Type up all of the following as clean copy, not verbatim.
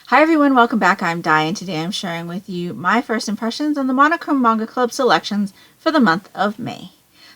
Hi everyone, welcome back. I'm Di, and today I'm sharing with you my first impressions on the Monochrome Manga Club selections for the month of May.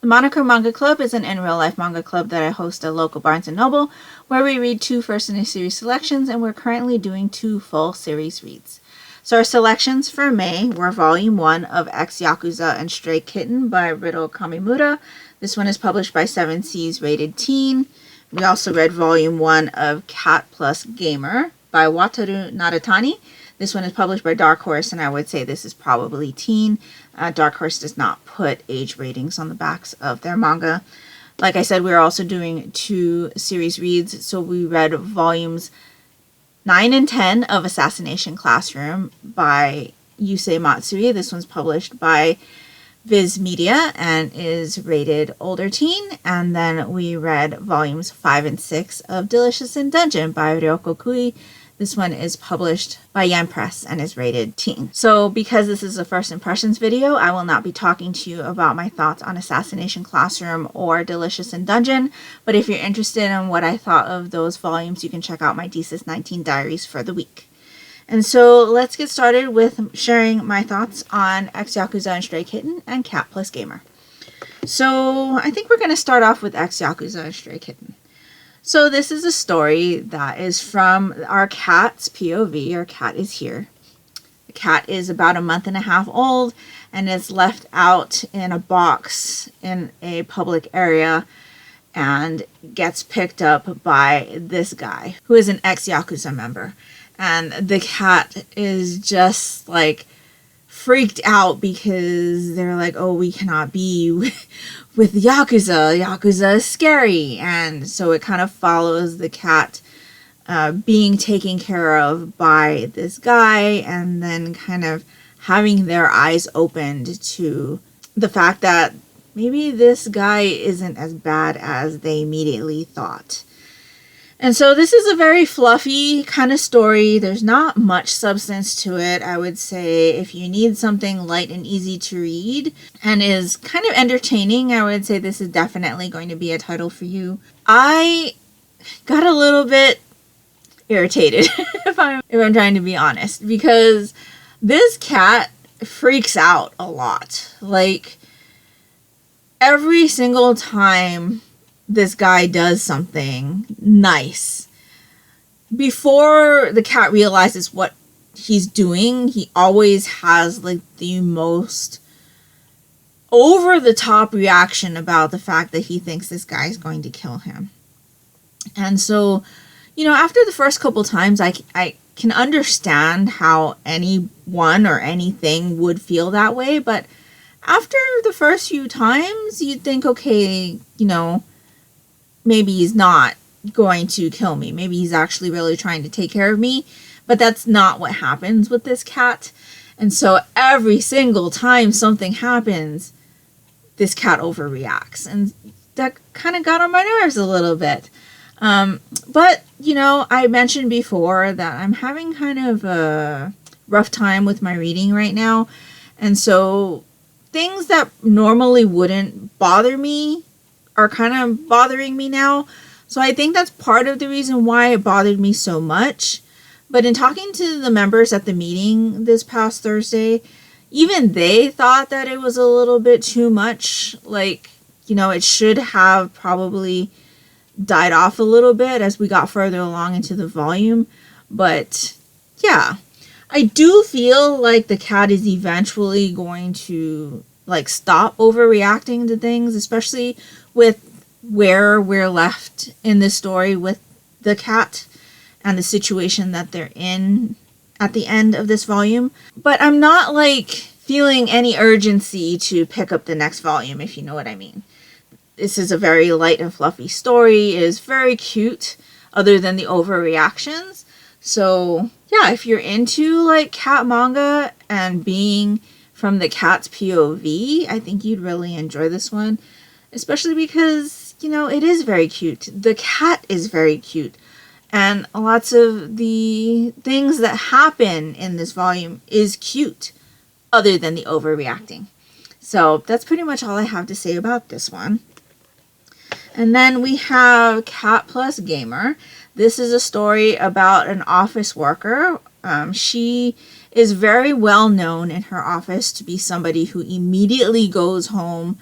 The Monochrome Manga Club is an in-real-life manga club that I host at local Barnes & Noble, where we read 2 first-in-a-series selections, and we're currently doing 2 full series reads. So our selections for May were Volume 1 of Ex-Yakuza and Stray Kitten by Riddle Kamimura. This one is published by 7 Seas Rated Teen. We also read Volume 1 of Cat Plus Gamer by Wataru Naratani. This one is published by Dark Horse, and I would say this is probably teen. Dark Horse does not put age ratings on the backs of their manga. Like I said, we're also doing 2 series reads, so we read volumes 9 and 10 of Assassination Classroom by Yusei Matsui. This one's published by Viz Media and is rated older teen. And then we read volumes 5 and 6 of Delicious in Dungeon by Ryoko Kui. This one is published by Yen Press and is rated teen. So because this is a first impressions video, I will not be talking to you about my thoughts on Assassination Classroom or Delicious in Dungeon. But if you're interested in what I thought of those volumes, you can check out my Thesis 19 diaries for the week. And so let's get started with sharing my thoughts on Ex-Yakuza and Stray Kitten and Cat Plus Gamer. So I think we're going to start off with Ex-Yakuza and Stray Kitten. So this is a story that is from our cat's POV. Our cat is here. The cat is about a month and a half old and is left out in a box in a public area and gets picked up by this guy who is an ex-Yakuza member. And the cat is just like freaked out because they're like, oh, we cannot be with Yakuza. Yakuza is scary. And so it kind of follows the cat being taken care of by this guy and then kind of having their eyes opened to the fact that maybe this guy isn't as bad as they immediately thought. And so this is a very fluffy kind of story. There's not much substance to it. I would say if you need something light and easy to read and is kind of entertaining, I would say this is definitely going to be a title for you. I got a little bit irritated, if I'm trying to be honest, because this cat freaks out a lot. Like, every single time this guy does something nice, before the cat realizes what he's doing, he always has like the most over the top reaction about the fact that he thinks this guy is going to kill him. And so, after the first couple times, I can understand how anyone or anything would feel that way, but after the first few times, you'd think, okay, maybe he's not going to kill me. Maybe he's actually really trying to take care of me. But that's not what happens with this cat. And so every single time something happens, this cat overreacts. And that kind of got on my nerves a little bit. But, I mentioned before that I'm having kind of a rough time with my reading right now. And so things that normally wouldn't bother me are kind of bothering me now. So I think that's part of the reason why it bothered me so much. But in talking to the members at the meeting this past Thursday, even they thought that it was a little bit too much. Like, it should have probably died off a little bit as we got further along into the volume. But yeah, I do feel like the cat is eventually going to stop overreacting to things, especially with where we're left in this story with the cat and the situation that they're in at the end of this volume. But I'm not feeling any urgency to pick up the next volume, if you know what I mean. This is a very light and fluffy story. It is very cute, other than the overreactions. So yeah, if you're into cat manga and being from the cat's POV, I think you'd really enjoy this one. Especially because, it is very cute. The cat is very cute. And lots of the things that happen in this volume is cute, other than the overreacting. So that's pretty much all I have to say about this one. And then we have Cat Plus Gamer. This is a story about an office worker She is very well known in her office to be somebody who immediately goes home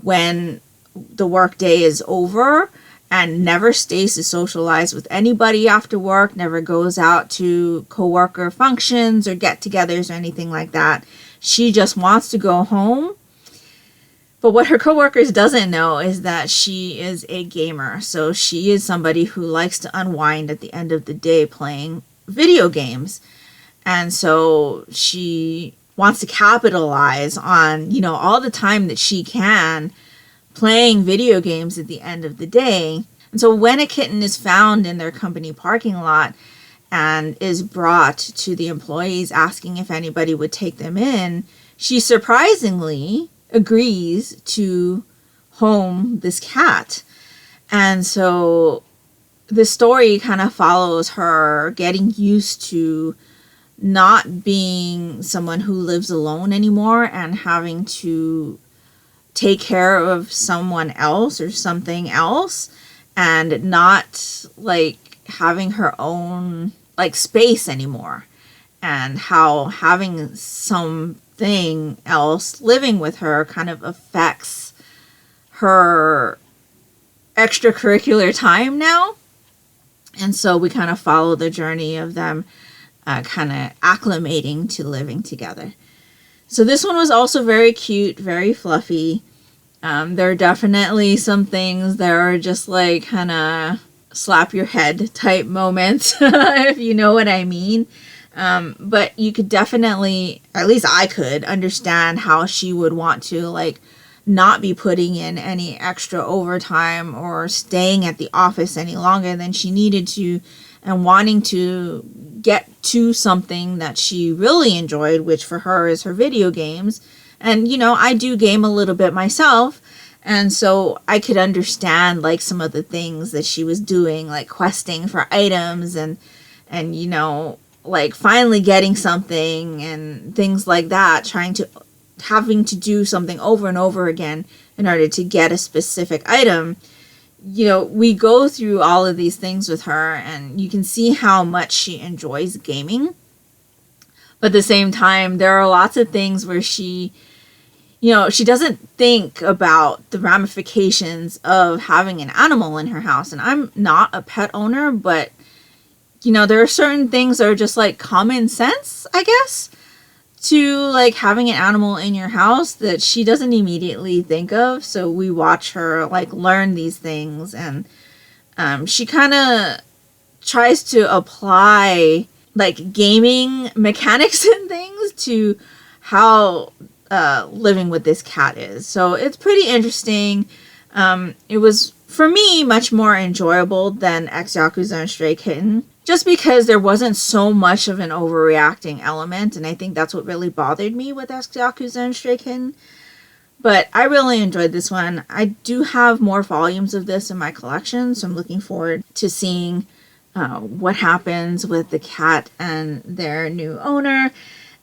when the workday is over and never stays to socialize with anybody after work, never goes out to coworker functions or get-togethers or anything like that. She just wants to go home. But what her coworkers doesn't know is that she is a gamer. So she is somebody who likes to unwind at the end of the day playing video games. And so she wants to capitalize on, you know, all the time that she can playing video games at the end of the day. And so when a kitten is found in their company parking lot and is brought to the employees asking if anybody would take them in, she surprisingly agrees to home this cat. And so the story kind of follows her getting used to not being someone who lives alone anymore and having to take care of someone else or something else, and not like having her own like space anymore, and how having something else living with her kind of affects her extracurricular time now. And so we kind of follow the journey of them kind of acclimating to living together. So this one was also very cute, very fluffy. There are definitely some things that are just like kind of slap your head type moments, if you know what I mean. But you could definitely, at least I could, understand how she would want to like not be putting in any extra overtime or staying at the office any longer than she needed to, and wanting to get to something that she really enjoyed, which for her is her video games. And, you know, I do game a little bit myself, and so I could understand like some of the things that she was doing, like questing for items and you know, like finally getting something and things like that, having to do something over and over again in order to get a specific item. You know, we go through all of these things with her, and you can see how much she enjoys gaming. But at the same time, there are lots of things where she, you know, she doesn't think about the ramifications of having an animal in her house. And I'm not a pet owner, but, you know, there are certain things that are just like common sense, I guess, to like having an animal in your house that she doesn't immediately think of. So we watch her like learn these things, and she kind of tries to apply like gaming mechanics and things to how living with this cat is. So it's pretty interesting. It was, for me, much more enjoyable than Ex-Yakuza and Stray Kitten, just because there wasn't so much of an overreacting element, and I think that's what really bothered me with Ex-Yakuza and Stray Kitten. But I really enjoyed this one. I do have more volumes of this in my collection, so I'm looking forward to seeing what happens with the cat and their new owner.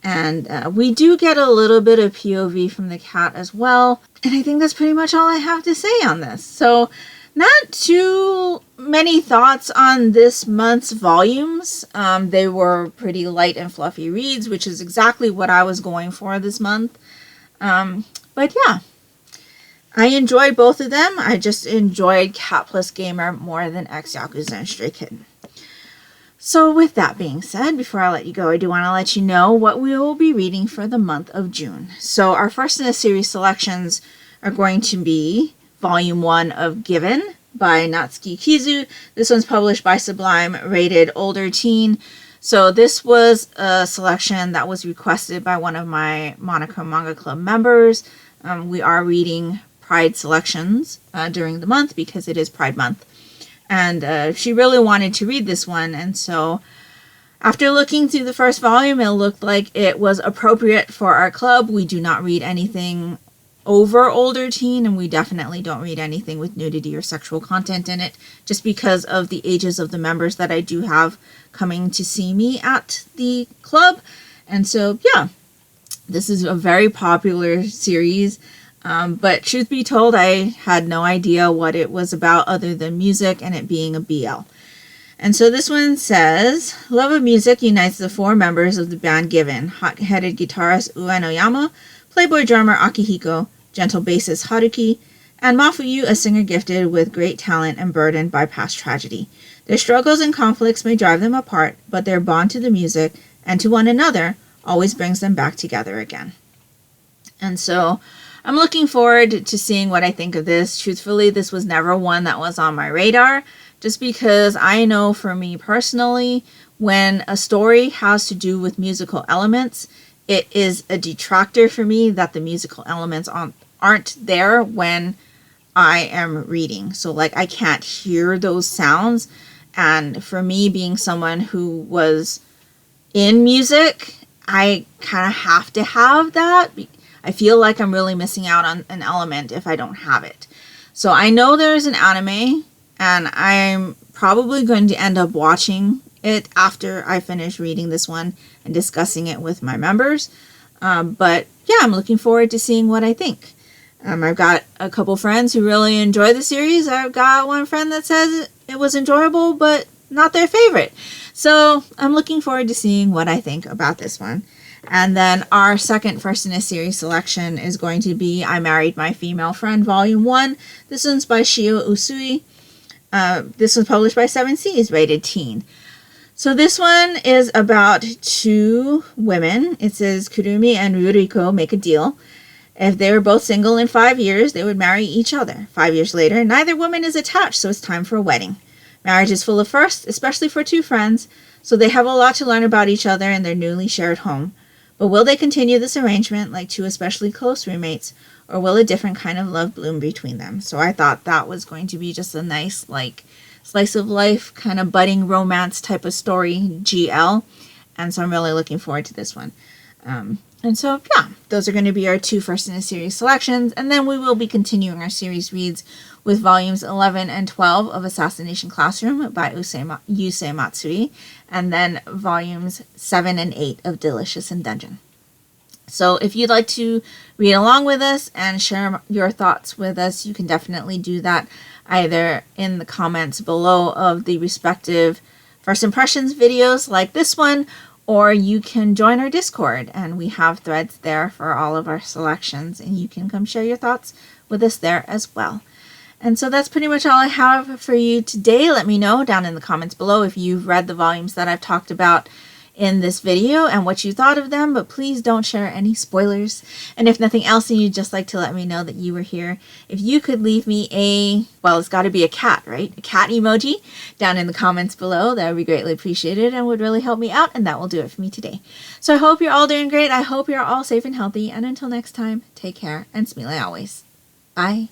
And we do get a little bit of POV from the cat as well. And I think that's pretty much all I have to say on this. So not too many thoughts on this month's volumes. They were pretty light and fluffy reads, which is exactly what I was going for this month. But yeah, I enjoyed both of them. I just enjoyed Cat Plus Gamer more than Ex-Yakuza and Stray Kitten. So with that being said, before I let you go, I do want to let you know what we will be reading for the month of June. So our first in the series selections are going to be Volume 1 of Given by Natsuki Kizu. This one's published by Sublime, rated older teen. So this was a selection that was requested by one of my Monochrome Manga Club members. We are reading Pride selections during the month because it is Pride Month. And she really wanted to read this one, and so after looking through the first volume, it looked like it was appropriate for our club. We do not read anything over older teen, and we definitely don't read anything with nudity or sexual content in it, just because of the ages of the members that I do have coming to see me at the club. And so, yeah, this is a very popular series. But truth be told, I had no idea what it was about other than music and it being a BL. And so this one says, love of music unites the 4 members of the band Given: hot-headed guitarist Uenoyama, playboy drummer Akihiko, gentle bassist Haruki, and Mafuyu, a singer gifted with great talent and burdened by past tragedy. Their struggles and conflicts may drive them apart, but their bond to the music and to one another always brings them back together again. And so I'm looking forward to seeing what I think of this. Truthfully, this was never one that was on my radar, just because I know for me personally, when a story has to do with musical elements, it is a detractor for me that the musical elements aren't there when I am reading. So like I can't hear those sounds. And for me, being someone who was in music, I kind of have to have that. I feel like I'm really missing out on an element if I don't have it. So I know there's an anime, and I'm probably going to end up watching it after I finish reading this one and discussing it with my members. But yeah, I'm looking forward to seeing what I think. I've got a couple friends who really enjoy the series. I've got one friend that says it was enjoyable, but not their favorite. So I'm looking forward to seeing what I think about this one. And then our second first in a series selection is going to be I Married My Female Friend, Volume 1. This one's by Shio Usui. This was published by 7 Seas, rated teen. So this one is about 2 women. It says Kurumi and Ruriko make a deal. If they were both single in 5 years, they would marry each other. 5 years later, neither woman is attached, so it's time for a wedding. Marriage is full of firsts, especially for 2 friends, so they have a lot to learn about each other in their newly shared home. But will they continue this arrangement like 2 especially close roommates, or will a different kind of love bloom between them? So I thought that was going to be just a nice, like, slice of life, kind of budding romance type of story, GL. And so I'm really looking forward to this one. And so, yeah, those are going to be our 2 first in a series selections. And then we will be continuing our series reads with volumes 11 and 12 of Assassination Classroom by Yusei Matsui. And then volumes 7 and 8 of Delicious in Dungeon. So if you'd like to read along with us and share your thoughts with us, you can definitely do that either in the comments below of the respective first impressions videos like this one, or you can join our Discord, and we have threads there for all of our selections, and you can come share your thoughts with us there as well. And so that's pretty much all I have for you today. Let me know down in the comments below if you've read the volumes that I've talked about in this video and what you thought of them, but please don't share any spoilers. And if nothing else, and you'd just like to let me know that you were here, if you could leave me well, it's got to be a cat, right? A cat emoji down in the comments below. That would be greatly appreciated and would really help me out, and that will do it for me today. So I hope you're all doing great. I hope you're all safe and healthy, and until next time, take care and smile always. Bye.